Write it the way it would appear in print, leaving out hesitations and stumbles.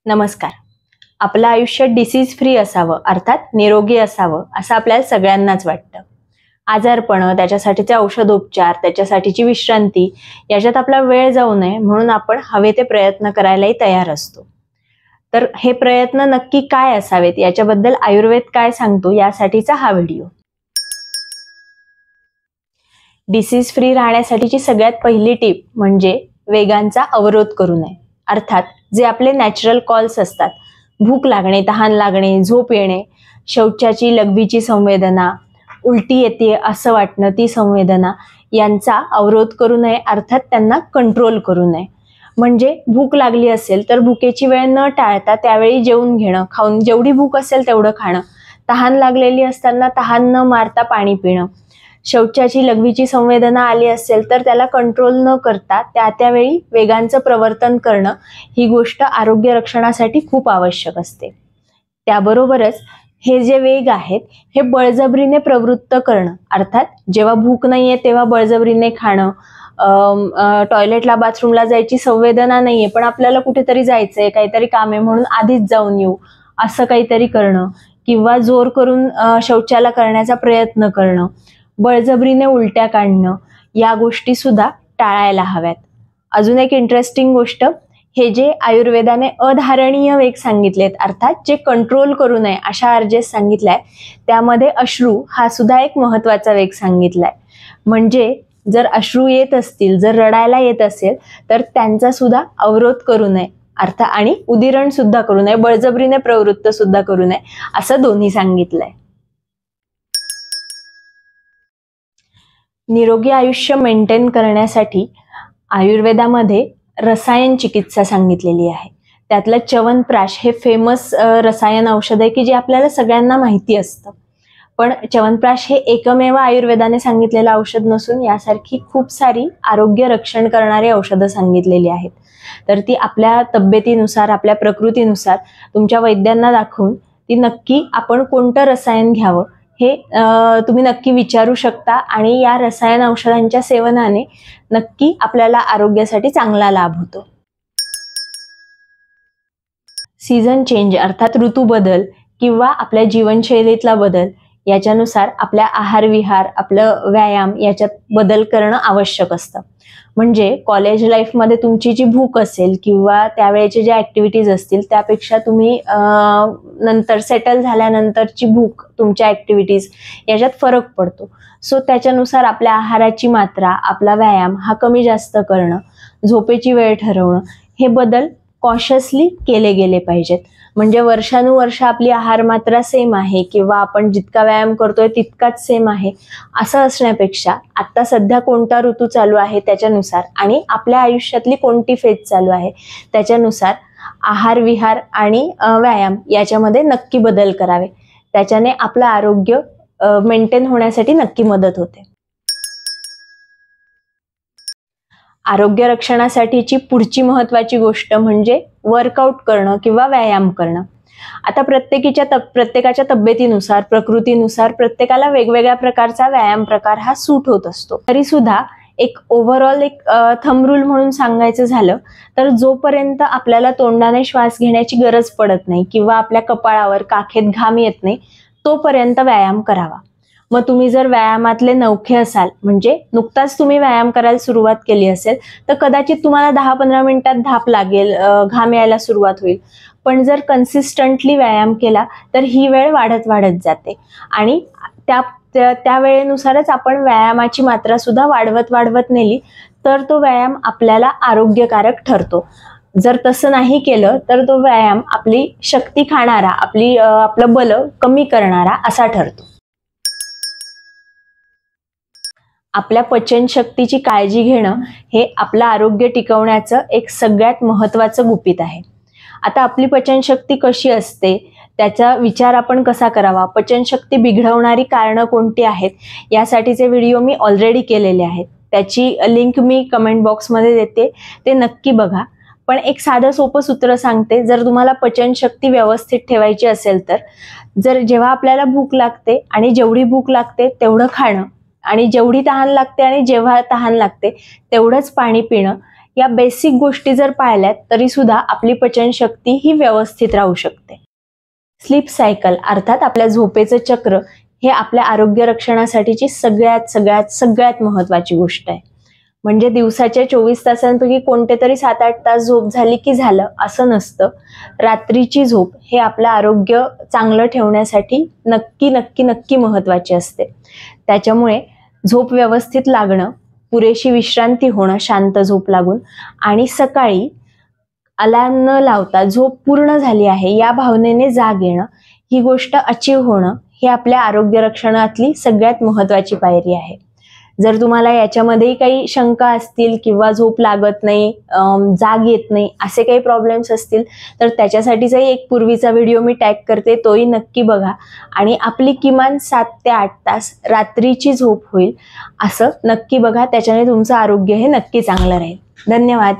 नमस्कार. आपलं आयुष्य डिसीज फ्री असावं, अर्थात निरोगी असावं असं आपल्याला सगळ्यांनाच वाटतं. आजारपण, त्याच्यासाठीचे औषधोपचार, त्याच्यासाठीची विश्रांती याच्यात आपला वेळ जाऊ नये म्हणून आपण हवे ते प्रयत्न करायलाही तयार असतो. तर हे प्रयत्न नक्की काय असावेत याच्याबद्दल आयुर्वेद काय सांगतो यासाठीचा हा व्हिडिओ. डिसीज फ्री राहण्यासाठीची सगळ्यात पहिली टीप म्हणजे वेगांचा अवरोध करू नये. अर्थात जे आपले नॅचरल कॉल्स असतात, भूक लागणे, तहान लागणे, झोप येणे, शौचाची लघवीची संवेदना, उलटी येते असं वाटणं, ती संवेदना यांचा अवरोध करू नये, अर्थात त्यांना कंट्रोल करू नये. म्हणजे भूक लागली असेल तर भुकेची वेळ न टाळता त्यावेळी जेवून घेणं, खाऊन जेवढी भूक असेल तेवढं खाणं, तहान लागलेली असताना तहान न मारता पाणी पिणं, शौचाची लघवीची संवेदना आली असेल तर त्याला कंट्रोल न करता त्यावेळी वेगांचं प्रवर्तन करणं ही गोष्ट आरोग्य रक्षणासाठी खूप आवश्यक असते. त्याबरोबरच हे जे वेग आहेत हे बळजबरीने प्रवृत्त करणं, अर्थात जेव्हा भूक नाहीये तेव्हा बळजबरीने खाणं, टॉयलेटला बाथरूमला जायची संवेदना नाहीये पण आपल्याला कुठेतरी जायचंय, काहीतरी काम आहे म्हणून आधीच जाऊन येऊ असं काहीतरी करणं, किंवा जोर करून शौचाला करण्याचा प्रयत्न करणं, बळजबरीने उलट्या काढणं, या गोष्टी सुद्धा टाळायला हव्यात. अजून एक इंटरेस्टिंग गोष्ट, हे जे आयुर्वेदाने अधारणीय वेग सांगितलेत, अर्थात जे कंट्रोल करू नये अशा अर्जेस सांगितलाय, त्यामध्ये अश्रू हा सुद्धा एक महत्वाचा वेग सांगितलाय. म्हणजे जर अश्रू येत असतील, जर रडायला येत असेल तर त्यांचा सुद्धा अवरोध करू नये, आणि उदिरण सुद्धा करू नये, बळजबरीने प्रवृत्त सुद्धा करू नये असं दोन्ही सांगितलंय. निरोगी आयुष्य मेंटेन करण्यासाठी आयुर्वेदामध्ये रसायन चिकित्सा सांगितलेली आहे. त्यातलं च्यवनप्राश हे फेमस रसायन औषध आहे की जे आपल्याला सगळ्यांना माहिती असतं. पण च्यवनप्राश हे एकमेव आयुर्वेदाने सांगितलेलं औषध नसून यासारखी खूप सारी आरोग्य रक्षण करणारी औषधं सांगितलेली आहेत. तर ती आपल्या तब्येतीनुसार, आपल्या प्रकृतीनुसार तुमच्या वैद्यांना दाखवून ती नक्की आपण कोणतं रसायन घ्यावं हे तुम्ही नक्की विचारू शकता आणि या रसायन औषधांच्या सेवनाने नक्की आपल्याला आरोग्यासाठी चांगला लाभ होतो. सीझन चेंज, अर्थात ऋतू बदल किंवा आपल्या जीवनशैलीतला बदल याच्यानुसार आपल्या आहार विहार, आपलं व्यायाम याच्यात बदल करणं आवश्यक असतं. म्हणजे कॉलेज लाईफमध्ये तुमची जी भूक असेल किंवा त्यावेळेचे ज्या ऍक्टिव्हिटीज असतील त्यापेक्षा तुम्ही नंतर सेटल झाल्यानंतरची भूक, तुमच्या ऍक्टिव्हिटीज याच्यात फरक पडतो. सो त्याच्यानुसार आपल्या आहाराची मात्रा, आपला व्यायाम हा कमी जास्त करणं, झोपेची वेळ ठरवणं, हे बदल कॉशियसली केले गेले पाहिजेत. म्हणजे वर्षानुवर्ष आपली आहार मात्रा सेम आहे किंवा आपण जितका व्यायाम करतोय तितकाच सेम आहे असं असण्यापेक्षा आता सध्या कोणता ऋतू चालू आहे त्याच्यानुसार आणि आपल्या आयुष्यातली कोणती फेज चालू आहे त्याच्यानुसार आहार विहार आणि व्यायाम याच्यामध्ये नक्की बदल करावे. त्याच्याने आपलं आरोग्य मेंटेन होण्यासाठी नक्की मदत होते. आरोग्य रक्षणासाठीची पुढची महत्वाची गोष्ट म्हणजे वर्कआउट करणं किंवा व्यायाम करणं. आता प्रत्येकाच्या तब्येतीनुसार, प्रकृतीनुसार प्रत्येकाला वेगवेगळ्या प्रकारचा व्यायाम प्रकार हा सूट होत असतो. तरी सुद्धा एक ओव्हरऑल एक थंब रूल म्हणून सांगायचं झालं तर जोपर्यंत आपल्याला तोंडाने श्वास घेण्याची गरज पडत नाही किंवा आपल्या कपाळावर, काखेत घाम येत नाही तोपर्यंत व्यायाम करावा. मग तुम्ही जर व्यायामातले नवखे असाल, म्हणजे नुकताच तुम्ही व्यायाम करायला सुरुवात केली असेल तर कदाचित तुम्हाला 10-15 मिनिटात धाप लागेल, घाम यायला सुरुवात होईल. पण जर कन्सिस्टंटली व्यायाम केला तर ही वेळ वाढत वाढत जाते आणि त्या वेळेनुसारच आपण व्यायामाची मात्रा सुद्धा वाढवत नेली तर तो व्यायाम आपल्याला आरोग्यकारक ठरतो. जर तसं नाही केलं तर तो व्यायाम आपली शक्ती खाणारा, आपलं बल कमी करणारा असा ठरतो. आपल्या पचनशक्तीची काळजी घेणं हे आपलं आरोग्य टिकवण्याचं एक सगळ्यात महत्वाचं गुपित आहे. आता आपली पचनशक्ती कशी असते, त्याचा विचार आपण कसा करावा, पचनशक्ती बिघडवणारी कारणं कोणती आहेत यासाठीचे व्हिडिओ मी ऑलरेडी केलेले आहेत. त्याची लिंक मी कमेंट बॉक्समध्ये देते, ते नक्की बघा. पण एक साधं सोपं सूत्र सांगते, जर तुम्हाला पचनशक्ती व्यवस्थित ठेवायची असेल तर जेव्हा आपल्याला भूक लागते आणि जेवढी भूक लागते तेवढं खाणं आणि जेवढी तहान लागते आणि जेव्हा तहान लागते तेवढंच पाणी पिणं, या बेसिक गोष्टी जर पाळल्यात तरी सुद्धा आपली पचनशक्ती ही व्यवस्थित राहू शकते. स्लीप सायकल अर्थात आपल्या झोपेचं चक्र हे आपल्या आरोग्य रक्षणासाठीची सगळ्यात सगळ्यात सगळ्यात महत्वाची गोष्ट आहे. म्हणजे दिवसाच्या 24 तासांपैकी कोणते तरी 7-8 तास झोप झाली की झालं असं नसतं. रात्रीची झोप हे आपलं आरोग्य चांगलं ठेवण्यासाठी नक्की नक्की नक्की महत्वाची असते. त्याच्यामुळे झोप व्यवस्थित लागणं, पुरेशी विश्रांती होणं, शांत झोप लागून आणि सकाळी अलार्म न लावता झोप पूर्ण झाली आहे या भावनेने जाग येणं, ही गोष्ट अचीव होणं ही आपल्या आरोग्य रक्षणातली सगळ्यात महत्वाची पायरी आहे. जर तुम्हाला याच्यामध्येही काही शंका असतील किंवा झोप लागत नाही, जाग येत नाही असे काही प्रॉब्लेम्स असतील तर त्याच्यासाठीचाही एक पूर्वीचा व्हिडिओ मी टॅग करते, तोही नक्की बघा आणि आपली किमान 7 ते 8 तास रात्रीची झोप होईल असं नक्की बघा. त्याच्याने तुमचं आरोग्य हे नक्की चांगलं राहील. धन्यवाद.